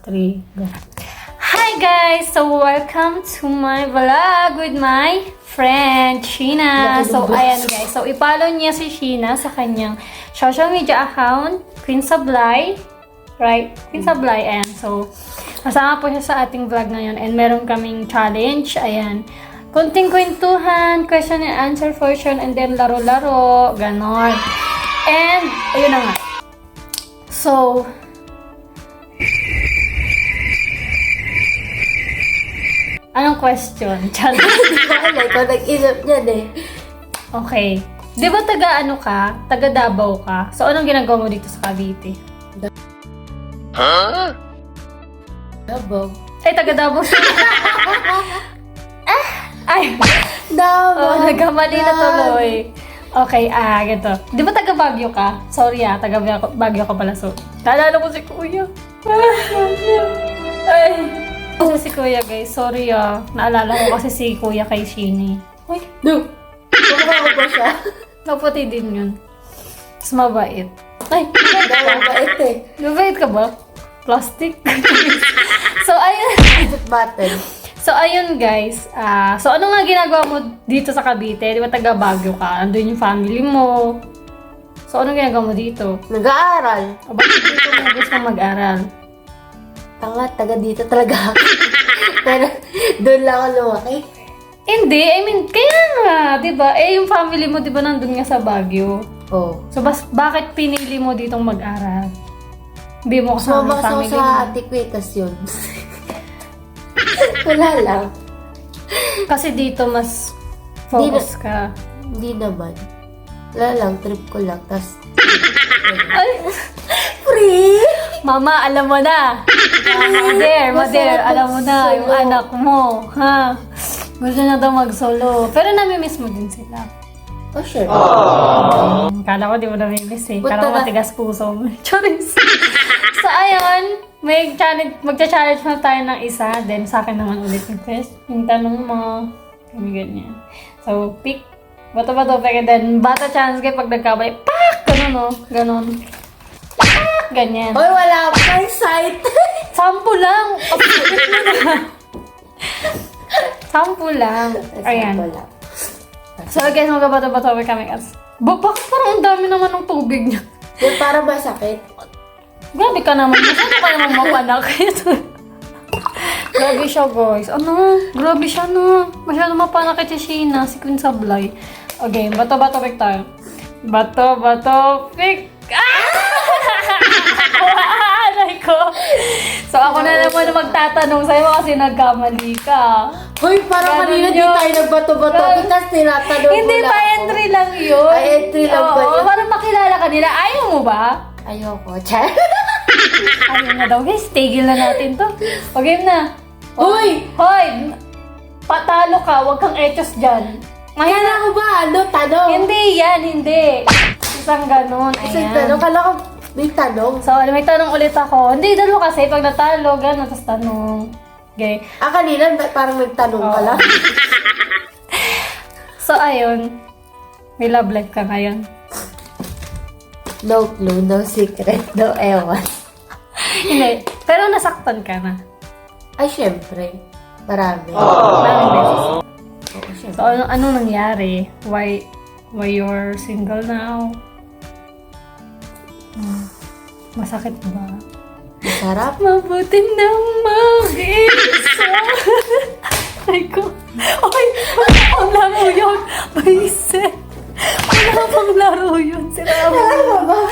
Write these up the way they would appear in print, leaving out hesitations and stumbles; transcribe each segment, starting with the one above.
3, go. Hi guys! So, welcome to my vlog with my friend, Sheena. So, ayan guys. So, ipollow niya si Sheena sa kanyang social media account, Queen Sablay. Right? Queen Sablay, ayan. So, kasama po siya sa ating vlog ngayon. And meron kaming challenge. Ayan. Kunting kwentuhan, question and answer portion, and then laro-laro. Ganon. And, ayun na nga. So, anong question? Challenge. Ikaw nag-isip niyan eh. Okay. Di ba taga-ano ka? Taga-Davao ka? So, anong ginagawa mo dito sa Cavite? Davao. Ay, taga-Davao siya. Ay! Davao. Nagkamali na tuloy. Okay, ganito. Di ba taga-Baguio ka? Sorry taga-Baguio ka pala. So, naalala ko si Kuya. Ay! Kasi si Kuya, guys. Sorry naalala ko kasi si Kuya kay Shini. Ay, no. Kumaka ko ba siya? Kaputi din yun. Tapos mabait. Ay! Mabait eh. Mabait ka ba? Plastic? So, ayun. Isip button. So, ayun guys. So, ano nga ginagawa mo dito sa Cavite? Di ba taga Baguio ka? Andun yung family mo. So, anong ginagawa mo dito? Nag-aaral. O, bakit dito mo gusto mag-aral? Tanga, taga dito talaga ako. Pero doon lang ako lumaki. Hindi, I mean, kaya nga, di ba? Yung family mo, di ba, nandun nga sa Baguio? Oo. So, bakit pinili mo ditong mag-aral? Hindi mo kasama yung Sumama family sa mo. ate ko eh, tas yun. Wala lang. Kasi dito mas focus ka. Hindi naman. Wala lang, trip ko lang. Tas, Ay! free! Mama, alam mo na. Mother, alam mo na yung Solo. anak mo. Ha? Gusto na daw mag-solo. Pero namimiss mo din sila. Oh, sure. Kala ko di mo namimiss eh. Punta Kala ko na. matigas puso mo. Charis. So, ayun. Magcha-challenge na tayo ng isa. Then, sa akin naman ulit yung test. Yung tanong mo. Kami ganyan. So, pick. Bato-bato, pick. And then, bata chance kayo pag nagkabay. Pak! Ganon, no? Ganon. Pak! Ganyan. Hoy, wala pa sight. Sampu lang. Absolute mo na. Sampu lang. Ayan. Wala. So, guys, magbabato-bato kami. Bakit parang ang dami naman ng tubig niya? Yung para masakit. Grabe ka naman. Masyado ka naman mapanakit. Grabe siya, guys. Grabe siya, no? Masyado mapanakit si Sheena, si Queen Sablay. Okay, bato-bato pick tayo. Bato-bato pick. Aray ko. So, ako na naman magtatanong sa'yo kasi nagkamali ka. Hoy, parang Ganun kanina di yun. tayo nagbato-bato. Tapos tinatanong Hindi mo pa lang entry lang yun. Ay, entry lang ba Oo, yun? para makilala ka nila. Ayaw mo ba? Ayoko, Char. Ayaw na daw, guys. Tigil na natin to. O, game na. Hoy! Hoy! Patalo ka. Huwag kang etos dyan. Kala ko ba? Ano? Tanong? Hindi yan, hindi. Isang ganun. Isang Ayan. tanong. Kala ko may tanong. So, may tanong ulit ako. Hindi, dalo kasi. Pag natalo, gano'n, tapos tanong. Okay. Kanina parang nagtanong ka Oo. lang. So, ayun. May love life ka ngayon. No clue, no secret, no ewan. Hindi. Pero nasaktan ka na. Ay, syempre. Marami. Maraming beses. Oo, syempre. So, ano nangyari? Why you're single now? Masakit ba? Masarap. Mabuti nang mag-isa. Ay ko. Ay, wala pang laro yun. Baiset. Wala pang laro yun. Sinabi mo.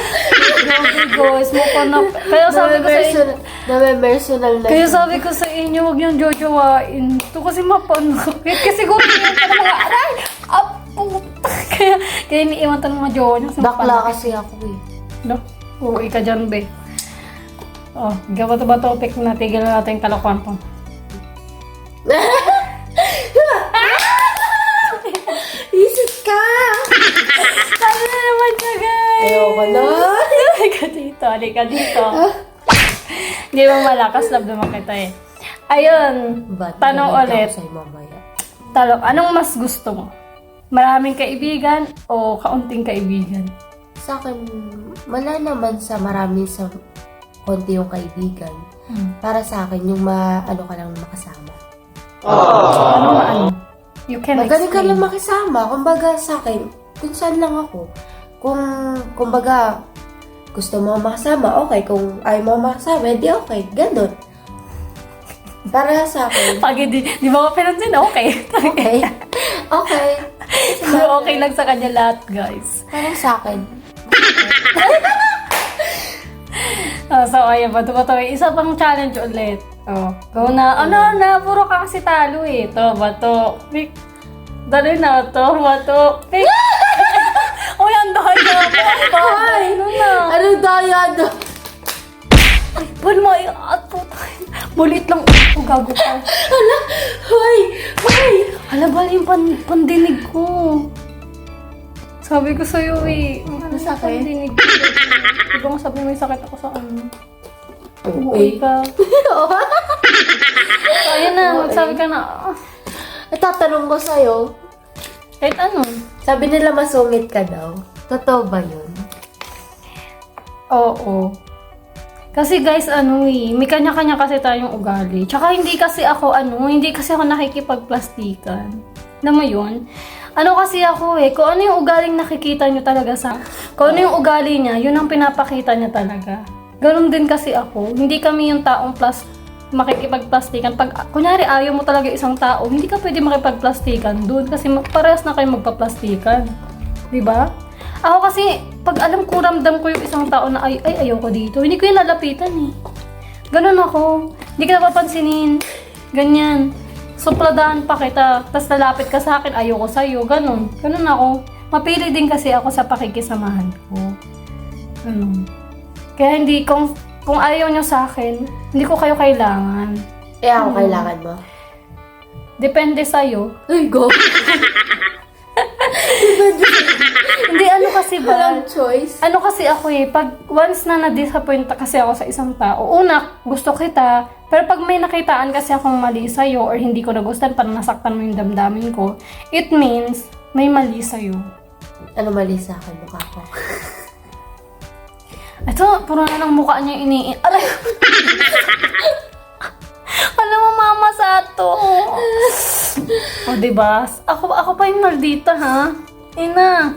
Grabe guys, mukha na. Kaya sabi ko sa inyo, Name-personal na. kaya sabi ko sa inyo, huwag niyong jojowain. Ito kasi mapanakit. Kasi siguro iniwan ka ng mga aray. Puta. Kaya iniiwan ka ng mga jowa niyo. Bakla kasi ako eh. No? Uuwi ka dyan, be. Oh, gawa ba topic na tigil na natin yung kalokohan po. Isip ka! Sabi na naman siya, guys! Ayoko na. Halika dito, halika dito. Hindi mo malakas, love naman kita eh. Ayun, tanong ulit. Sa'yo mamaya. Anong mas gusto mo? Maraming kaibigan o kaunting kaibigan? Sa akin, wala naman sa marami sa konti yung kaibigan. Para sa akin, yung ano ka lang makasama. Ano? You can Magaling ka explain. lang makisama. Kumbaga sa akin, kung saan lang ako. Kumbaga, gusto mo makasama, okay. Kung ayaw mo makasama, hindi okay. Ganon. Para sa akin, Pag di mo pinansin, okay. okay. Okay. Pero okay lang sa kanya lahat, guys. Para sa akin. So, ayan, bato. Isa pang challenge ulit. Oh, go na. Puro ka kasi talo eh. Ito, bato. Pick. Dali na to, bato. Pick. Uy, ang daya mo. Ay! Ano na? Ano daya do? Bal mo, at putay. Bulit lang ako, gago ka. Hala! Hoy! Hoy! Hala, bal yung pandinig ko. Sabi ko sa'yo eh. Ano sakit? Pandinig ko. Di ba sabi may sakit ako sa ano? Okay. Uwi ka. So, ayan na, magsabi ka na. Tatanong ko sa'yo, Kahit ano. sabi nila masungit ka daw. Totoo ba yun? Oo. Kasi guys, may kanya-kanya kasi tayong ugali. Tsaka hindi kasi ako nakikipagplastikan. Alam mo yun? Ano kasi ako kung ano yung ugaling nakikita nyo talaga kung ano yung ugali niya, yun ang pinapakita niya talaga. Ganun din kasi ako. Hindi kami yung taong makikipagplastikan. Pag, kunyari, ayaw mo talaga isang tao, hindi ka pwede makipagplastikan doon kasi parehas na kayo magpaplastikan. Diba? Ako kasi, pag alam ko, ramdam ko yung isang tao na ayaw ko dito, hindi ko yung lalapitan eh. Ganun ako. Hindi ka napapansinin. Ganyan. Supladahan pa kita, tapos lalapit ka sa akin, ayaw ko sa'yo. Ganun. Ganun ako. Mapili din kasi ako sa pakikisamahan ko. Ganun. Kaya kung ayaw nyo sa akin, hindi ko kayo kailangan. Ako kailangan mo. Depende sa'yo. Ay, go! Hindi, kasi ba? Walang choice. Ano kasi ako pag once na na-disappoint kasi ako sa isang tao, una, gusto kita, pero pag may nakitaan kasi akong mali sa'yo or hindi ko nagustuhan, parang nasaktan mo yung damdamin ko, it means may mali sa'yo. Ano mali sa akin? Mukha ko. Ito, puro na lang mukha niya Alam Alam mo, mama sa to. O, diba? Ako pa yung maldita, ha? Ina.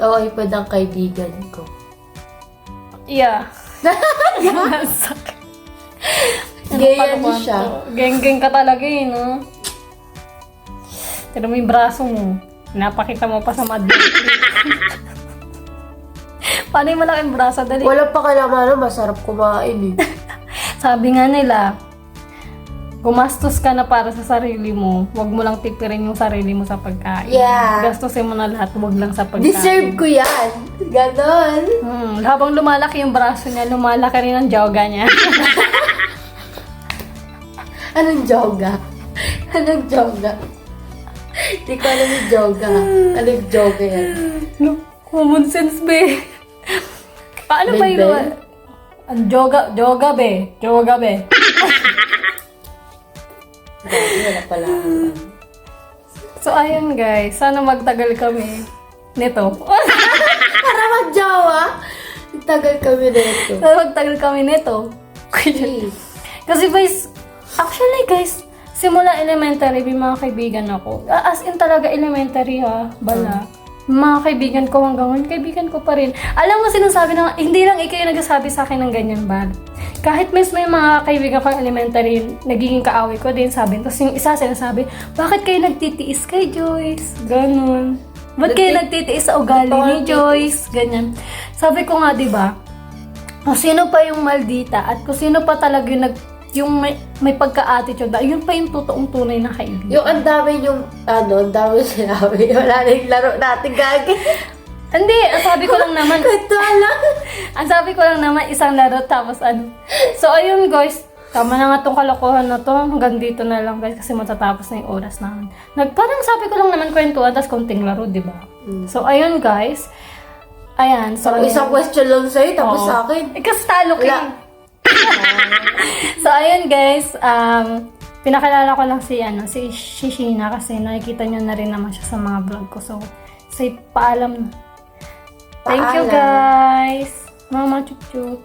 Oo, pwede ang kaibigan ko. Yeah. Ganyan siya. Geng-geng ka talaga no? Tignan mo yung braso mo. Napakita mo pa sa madla. Paano yung malaking braso? Dali. Wala pa kailangan, masarap kumain eh. Sabi nga nila, gumastos ka na para sa sarili mo. Huwag mo lang tipirin yung sarili mo sa pagkain. Yeah. Gastusin mo na lahat, huwag lang sa pagkain. Deserve ko yan. Ganon. Habang lumalaki yung braso niya, lumalaki rin ang joga niya. Anong joga? Anong joga? Hindi ko alam yung joga. Anong joga yan? No, common sense, be. Paano ba Bel-bel? yun? Ang joga, be. Joga, be. Wala pala. So, ayun guys. Sana magtagal kami nito. Para mag-jowa? Tagal kami dito. Sana magtagal kami nito. Kasi guys, actually guys, simula elementary, may mga kaibigan ako. As in talaga elementary bala. Mga kaibigan ko hanggang ngayon, kaibigan ko pa rin. Alam mo, sinasabi na, hindi lang ikaw yung nagsasabi sa akin ng ganyan, Bal. Kahit mismo yung mga kaibigan ko elementary, nagiging kaaway ko din, sabi. Tapos yung isa sinasabi, bakit kayo nagtitiis kay Joyce? Ganon. Ba't kayo nagtitiis sa ugali ni Joyce? Ganyan. Sabi ko nga, diba, kung sino pa yung maldita at kung sino pa talaga yung may pagka-attitude, yun pa yung totoong tunay na kaibigan. Yung ang dami yung, ang dami sinabi. Wala na yung laro natin gagi. Hindi, ang sabi ko lang naman, Ito lang. ang sabi ko lang naman, isang laro tapos ano. So, ayun guys, tama na nga tong kalokohan na to. Hanggang dito na lang guys kasi matatapos na yung oras namin. Parang sabi ko lang naman kwentuhan, tapos konting laro, di ba? So, ayun guys. Ayan. So, Isang question lang sa'yo, tapos Oo. sa akin. Kasi talo ka. Wala. So, ayun guys, pinakilala ko lang si Shishina kasi nakikita nyo na rin naman siya sa mga vlog ko. So, say paalam na. Thank you Paalam. guys. Mama chup chup.